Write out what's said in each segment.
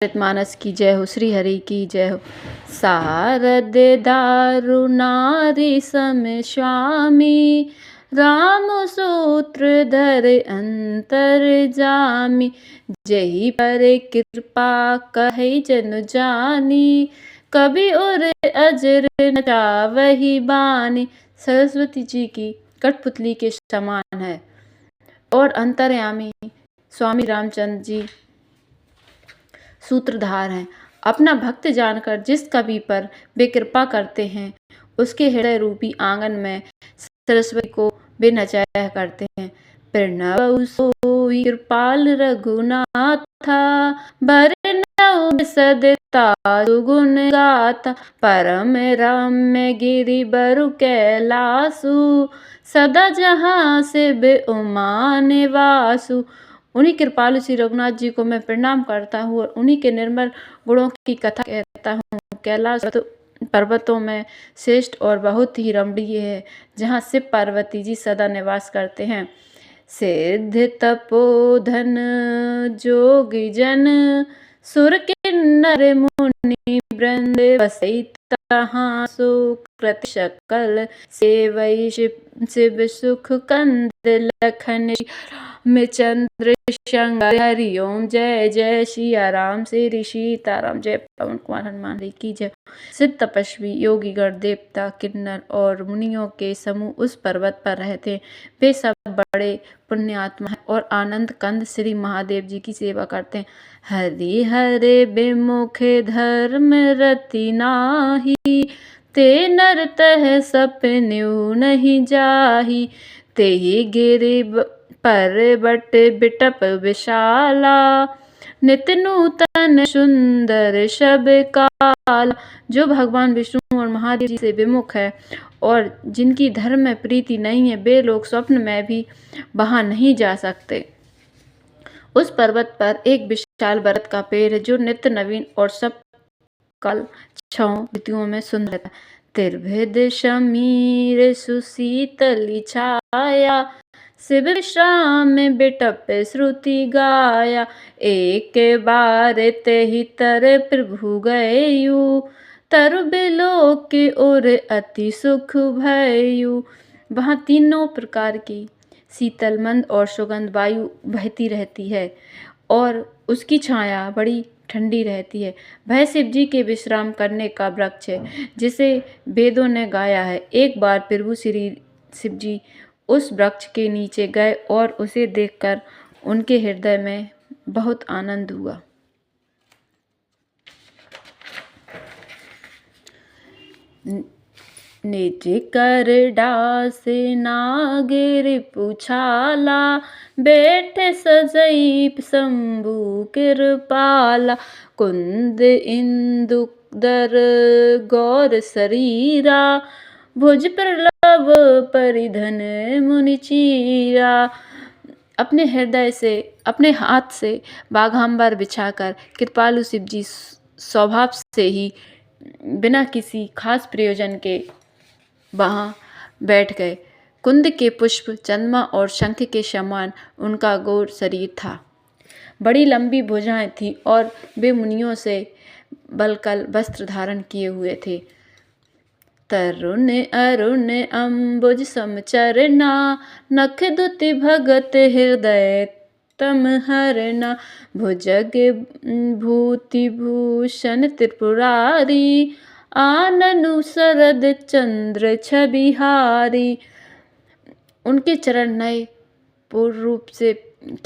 रामचरितमानस की जय हो, श्री हरि की जय हो। शारद दारु नारी सम स्वामी, राम सूत्रधर अंतर जामी, जही पर कृपा कहे जन जानी, कभी और अजर न चावही बानी। सरस्वती जी की कठपुतली के समान है और अंतर्यामी स्वामी रामचंद्र जी सूत्रधार हैं। अपना भक्त जानकर जिस कवि पर वे कृपा करते हैं, उसके हृदय रूपी आंगन में सरस्वती को वे नचाया करते हैं। प्रणव सोई कृपाल रघुनाथा, बरनऊ सदता सुगुण गाथा, परम रम्य गिरि बरु कैलासु, सदा जहाँ से बे उमा निवासु। उन्हीं कृपालु श्री रघुनाथ जी को मैं प्रणाम करता हूँ और उन्हीं के निर्मल गुणों की कथा कहता हूँ। कैलाश पर्वतों में श्रेष्ठ और बहुत ही रमणीय है, जहाँ शिव पार्वती जी सदा निवास करते हैं। सिद्ध तपोधन जोगी जन, सुर किन्नर मुनि वृंद बसई तहाँ, सुकृत शकल सेवई शिव सुख कंद लखन, में चंद्र शंकर हरि ओम जय जय सिया राम श्री सीताराम। जय पवन कुमार हनुमान जी की जय। सिद्ध तपस्वी योगीगण देवता किन्नर और मुनियों के समूह उस पर्वत पर रहते। वे सब बड़े पुण्यात्मा हैं और आनंद कंद श्री महादेव जी की सेवा करते हैं। हरि हरे विमुखे धर्म रति नाही, ते नर तह सपन्यु नहीं जाही, ते गिरि पर्वत बिटप विशाला, नित नूतन सुंदर शब काला। जो भगवान विष्णु और महादेव जी से विमुख है और जिनकी धर्म में प्रीति नहीं है, वे लोग स्वप्न में भी वहां नहीं जा सकते। उस पर्वत पर एक विशाल बरगद का पेड़ है, जो नित्य नवीन और सब काल 6 ऋतुओं में सुंदर है। त्रिभुज समीर सुशीतली छाया, शिव श्याम बिटप श्रुति गाया, एक बार तेहि तर प्रभु गयु, तरु बिलो के ओर अति सुख भयु। वहाँ तीनों प्रकार की शीतल मंद और सुगंध वायु बहती रहती है और उसकी छाया बड़ी ठंडी रहती है। वह शिव जी के विश्राम करने का वृक्ष है, जिसे वेदों ने गाया है। एक बार प्रभु श्री शिव जी उस वृक्ष के नीचे गए और उसे देखकर उनके हृदय में बहुत आनंद हुआ। निज कर डास नागिर पुछाला, बैठ सजई शंभु कृपाला, कुंद इंदुदर गौर शरीरा, भुज प्रलव परिधन मुनि चीरा। अपने हृदय से, अपने हाथ से बाघांबर बिछाकर कृपालु शिव जी स्वभाव से ही बिना किसी खास प्रयोजन के वहाँ बैठ गए। कुंद के पुष्प, चंद्रमा और शंख के समान उनका गौर शरीर था। बड़ी लंबी भुजाएं थी और वे मुनियों से बलकल वस्त्र धारण किए हुए थे। तरुण अरुण अम्बुज समचरना, नख दुति भगत हृदय तम हरना, भुजग भूति भूषण त्रिपुरारी, आननु शरद चंद्र छबिहारी। उनके चरण नए पूर्ण रूप से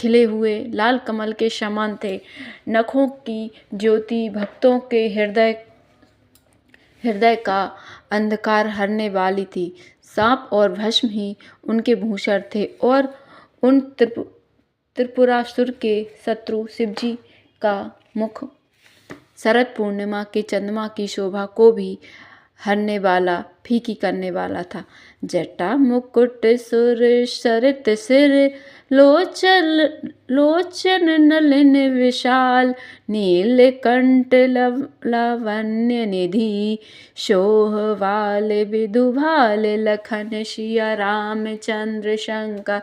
खिले हुए लाल कमल के समान थे। नखों की ज्योति भक्तों के हृदय का अंधकार हरने वाली थी। सांप और भस्म ही उनके भूषण थे और उन त्रिपुरासुर के शत्रु शिवजी का मुख शरद पूर्णिमा के चंद्रमा की शोभा को भी हरने वाला, फीकी करने वाला था। जटा मुकुट सुर सरित सिर, लोचन नलिन विशाल, नीलकंठ लावण्य निधि, शोहवाल विदुभाल लखन, सिया रामचंद्र शंकर।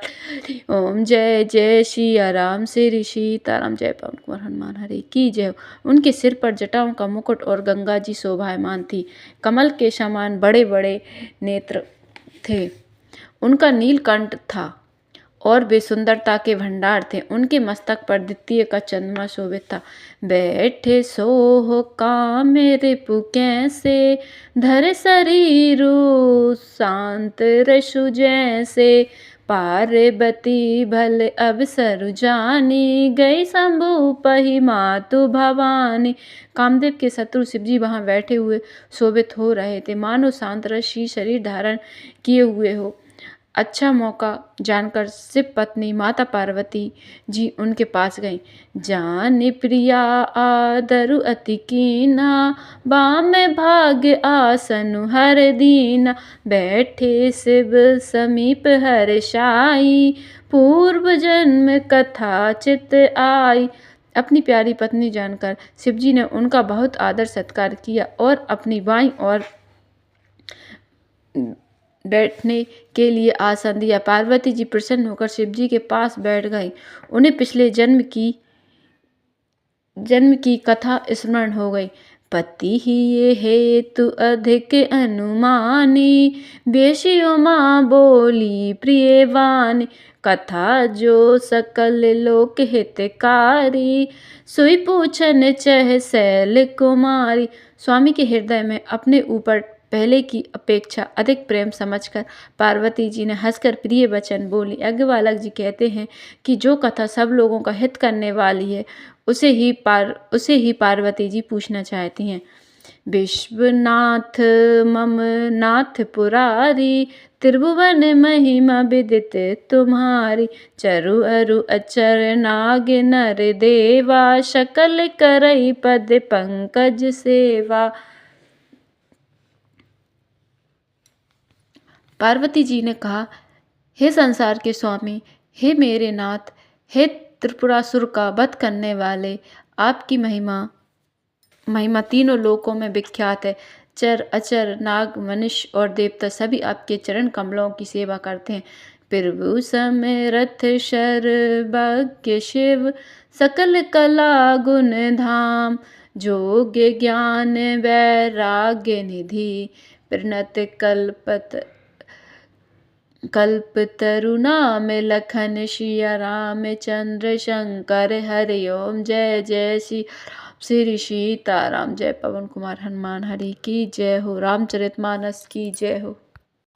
ओम जय जय सिया राम, श्री सीताराम। जय पवन कुमार हनुमान हरे की जय। उनके सिर पर जटाओं का मुकुट और गंगा जी शोभायमान थी। कमल के समान बड़े बड़े नेत्र थे। उनका नीलकंठ था और वे सुंदरता के भंडार थे। उनके मस्तक पर द्वितीय का चंद्रमा शोभित था। बैठे सोह काम रिपु कैसे, धर शरीरु शांत रसु जैसे, पार्वती भल अवसरु जानी, गई शंभु पहि मातु भवानी। कामदेव के शत्रु शिवजी वहां बैठे हुए शोभित हो रहे थे, मानो शांत रसी शरीर धारण किए हुए हो। अच्छा मौका जानकर शिव पत्नी माता पार्वती जी उनके पास गईं। जान प्रिया आदरु अति कीना, बाम भाग्य आसनु हर दीना, बैठे शिव समीप हर साई, पूर्व जन्म कथा चित आई। अपनी प्यारी पत्नी जानकर शिवजी ने उनका बहुत आदर सत्कार किया और अपनी बाईं ओर बैठने के लिए आसन दिया। पार्वती जी प्रसन्न होकर शिवजी के पास बैठ गई। उन्हें पिछले जन्म की कथा स्मरण हो गई। पति ही ये हेतु अधिक अनुमानी, बेशियो माँ बोली प्रिय वाणी, कथा जो सकल लोक हितकारी, सुई पूछन चह शैल कुमारी। स्वामी के हृदय में अपने ऊपर पहले की अपेक्षा अधिक प्रेम समझकर पार्वती जी ने हंसकर प्रिय वचन बोली। यज्ञवालक जी कहते हैं कि जो कथा सब लोगों का हित करने वाली है उसे ही पार्वती जी पूछना चाहती हैं। विश्वनाथ मम नाथ पुरारी, त्रिभुवन महिमा विदित तुम्हारी, चरु अरु अचर नाग नर देवा, सकल करई पद पंकज सेवा। पार्वती जी ने कहा, हे संसार के स्वामी, हे मेरे नाथ, हे त्रिपुरासुर का वध करने वाले, आपकी महिमा तीनों लोकों में विख्यात है। चर अचर नाग मनुष्य और देवता सभी आपके चरण कमलों की सेवा करते हैं। प्रभु समरथ सर्वज्ञ शिव, सकल कला गुण धाम, जोग्य ज्ञान वैराग्य निधि, प्रणत कल्पतरु नाम लखन, सिया रामचंद्र शंकर हरि ओम। जय जय श्री सीताराम। जय पवन कुमार हनुमान हरि की जय हो। रामचरितमानस की जय हो।